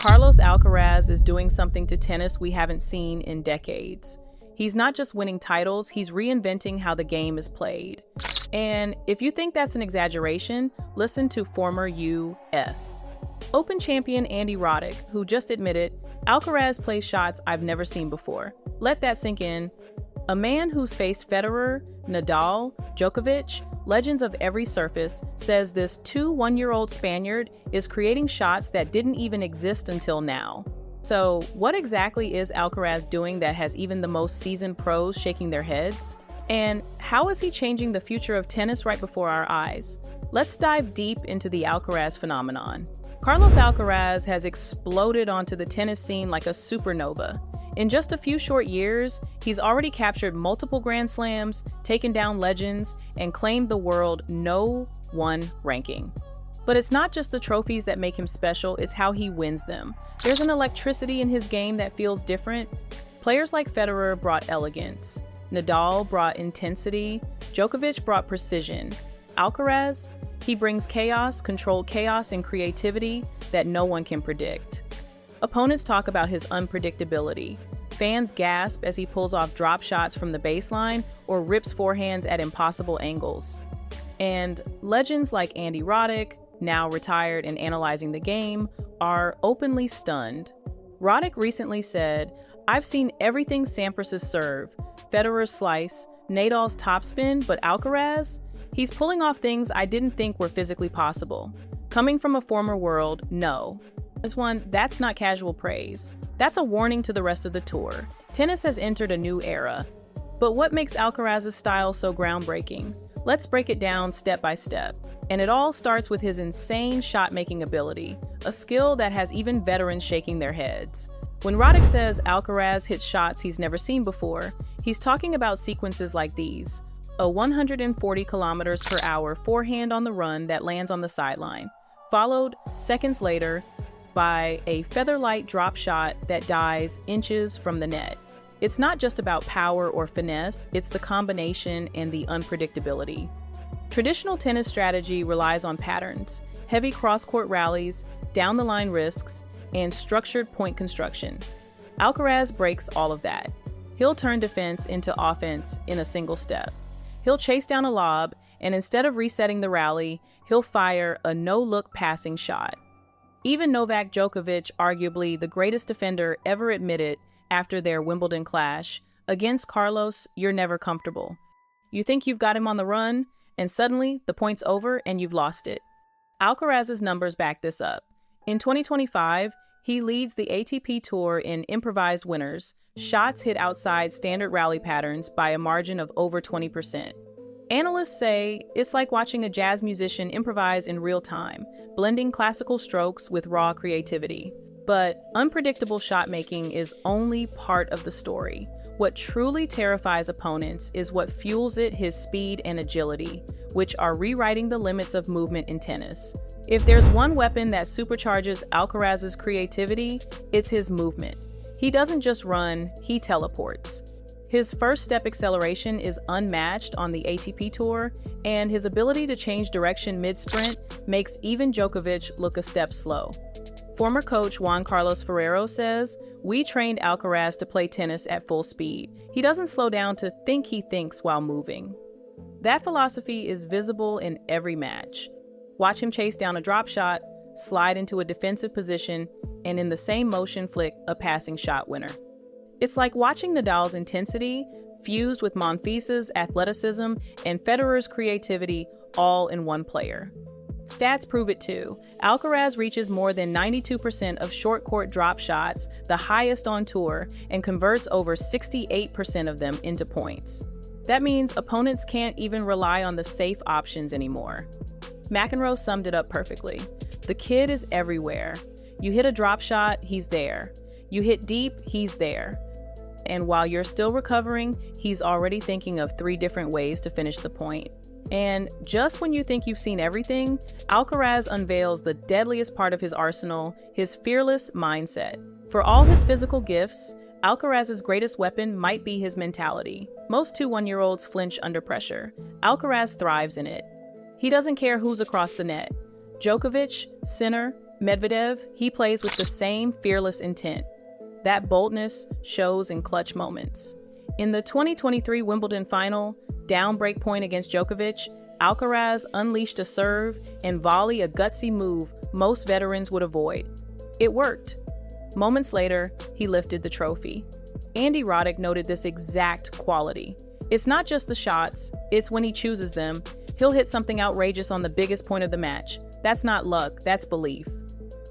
Carlos Alcaraz is doing something to tennis we haven't seen in decades. He's not just winning titles, he's reinventing how the game is played. And if you think that's an exaggeration, listen to former U.S. Open champion Andy Roddick, who just admitted, Alcaraz plays shots I've never seen before. Let that sink in. A man who's faced Federer, Nadal, Djokovic, legends of every surface, says this 1-year-old Spaniard is creating shots that didn't even exist until now. So, what exactly is Alcaraz doing that has even the most seasoned pros shaking their heads? And how is he changing the future of tennis right before our eyes? Let's dive deep into the Alcaraz phenomenon. Carlos Alcaraz has exploded onto the tennis scene like a supernova. In just a few short years, he's already captured multiple Grand Slams, taken down legends, and claimed the world No.1 ranking. But it's not just the trophies that make him special, it's how he wins them. There's an electricity in his game that feels different. Players like Federer brought elegance. Nadal brought intensity. Djokovic brought precision. Alcaraz, he brings chaos, controlled chaos, and creativity that no one can predict. Opponents talk about his unpredictability. Fans gasp as he pulls off drop shots from the baseline or rips forehands at impossible angles. And legends like Andy Roddick, now retired and analyzing the game, are openly stunned. Roddick recently said, "I've seen everything Sampras's serve, Federer's slice, Nadal's topspin, but Alcaraz? He's pulling off things I didn't think were physically possible. Coming from a former world, no." As one, that's not casual praise. That's a warning to the rest of the tour. Tennis has entered a new era. But what makes Alcaraz's style so groundbreaking? Let's break it down step by step. And it all starts with his insane shot-making ability, a skill that has even veterans shaking their heads. When Roddick says Alcaraz hits shots he's never seen before, he's talking about sequences like these: a 140 kilometers per hour forehand on the run that lands on the sideline, followed seconds later by a feather-light drop shot that dies inches from the net. It's not just about power or finesse, it's the combination and the unpredictability. Traditional tennis strategy relies on patterns, heavy cross-court rallies, down-the-line risks, and structured point construction. Alcaraz breaks all of that. He'll turn defense into offense in a single step. He'll chase down a lob, and instead of resetting the rally, he'll fire a no-look passing shot. Even Novak Djokovic, arguably the greatest defender ever, admitted after their Wimbledon clash, "Against Carlos, you're never comfortable. You think you've got him on the run, and suddenly the point's over and you've lost it." Alcaraz's numbers back this up. In 2025, he leads the ATP Tour in improvised winners, shots hit outside standard rally patterns by a margin of over 20%. Analysts say it's like watching a jazz musician improvise in real time, blending classical strokes with raw creativity. But unpredictable shot-making is only part of the story. What truly terrifies opponents is what fuels it: his speed and agility, which are rewriting the limits of movement in tennis. If there's one weapon that supercharges Alcaraz's creativity, it's his movement. He doesn't just run, he teleports. His first step acceleration is unmatched on the ATP Tour, and his ability to change direction mid-sprint makes even Djokovic look a step slow. Former coach Juan Carlos Ferrero says, "We trained Alcaraz to play tennis at full speed. He doesn't slow down to think, he thinks while moving." That philosophy is visible in every match. Watch him chase down a drop shot, slide into a defensive position, and in the same motion flick a passing shot winner. It's like watching Nadal's intensity fused with Monfils's athleticism and Federer's creativity all in one player. Stats prove it too. Alcaraz reaches more than 92% of short court drop shots, the highest on tour, and converts over 68% of them into points. That means opponents can't even rely on the safe options anymore. McEnroe summed it up perfectly. The kid is everywhere. You hit a drop shot, he's there. You hit deep, he's there. And while you're still recovering, he's already thinking of 3 different ways to finish the point. And just when you think you've seen everything, Alcaraz unveils the deadliest part of his arsenal, his fearless mindset. For all his physical gifts, Alcaraz's greatest weapon might be his mentality. Most 1-year-olds flinch under pressure. Alcaraz thrives in it. He doesn't care who's across the net. Djokovic, center, Medvedev, he plays with the same fearless intent. That boldness shows in clutch moments. In the 2023 Wimbledon final, down break point against Djokovic, Alcaraz unleashed a serve and volley, a gutsy move most veterans would avoid. It worked. Moments later, he lifted the trophy. Andy Roddick noted this exact quality. It's not just the shots, it's when he chooses them. He'll hit something outrageous on the biggest point of the match. That's not luck, that's belief.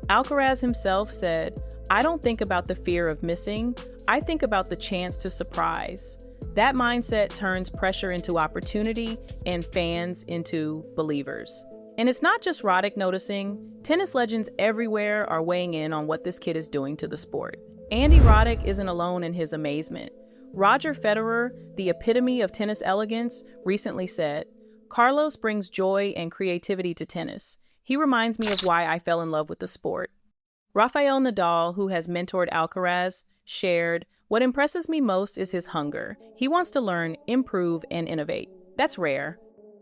Alcaraz himself said, "I don't think about the fear of missing, I think about the chance to surprise." That mindset turns pressure into opportunity and fans into believers. And it's not just Roddick noticing, tennis legends everywhere are weighing in on what this kid is doing to the sport. Andy Roddick isn't alone in his amazement. Roger Federer, the epitome of tennis elegance, recently said, "Carlos brings joy and creativity to tennis. He reminds me of why I fell in love with the sport." Rafael Nadal, who has mentored Alcaraz, shared, "What impresses me most is his hunger. He wants to learn, improve, and innovate. That's rare."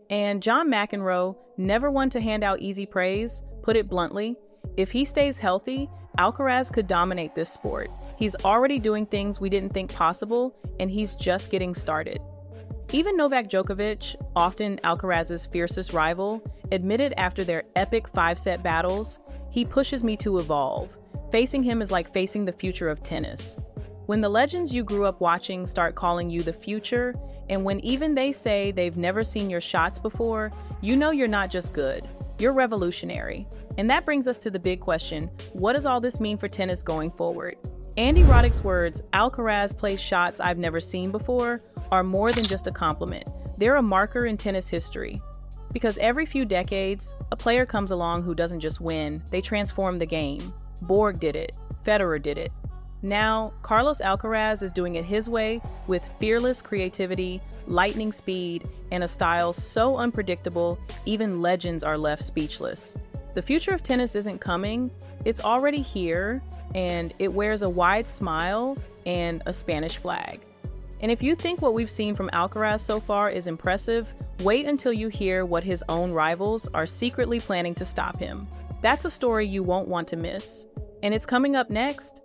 And John McEnroe, never one to hand out easy praise, put it bluntly, "If he stays healthy, Alcaraz could dominate this sport. He's already doing things we didn't think possible, and he's just getting started." Even Novak Djokovic, often Alcaraz's fiercest rival, admitted after their epic 5-set battles, "He pushes me to evolve. Facing him is like facing the future of tennis." When the legends you grew up watching start calling you the future, and when even they say they've never seen your shots before, you know you're not just good, you're revolutionary. And that brings us to the big question, what does all this mean for tennis going forward? Andy Roddick's words, "Alcaraz plays shots I've never seen before," are more than just a compliment. They're a marker in tennis history. Because every few decades, a player comes along who doesn't just win, they transform the game. Borg did it. Federer did it. Now, Carlos Alcaraz is doing it his way with fearless creativity, lightning speed, and a style so unpredictable, even legends are left speechless. The future of tennis isn't coming, it's already here, and it wears a wide smile and a Spanish flag. And if you think what we've seen from Alcaraz so far is impressive, wait until you hear what his own rivals are secretly planning to stop him. That's a story you won't want to miss. And it's coming up next.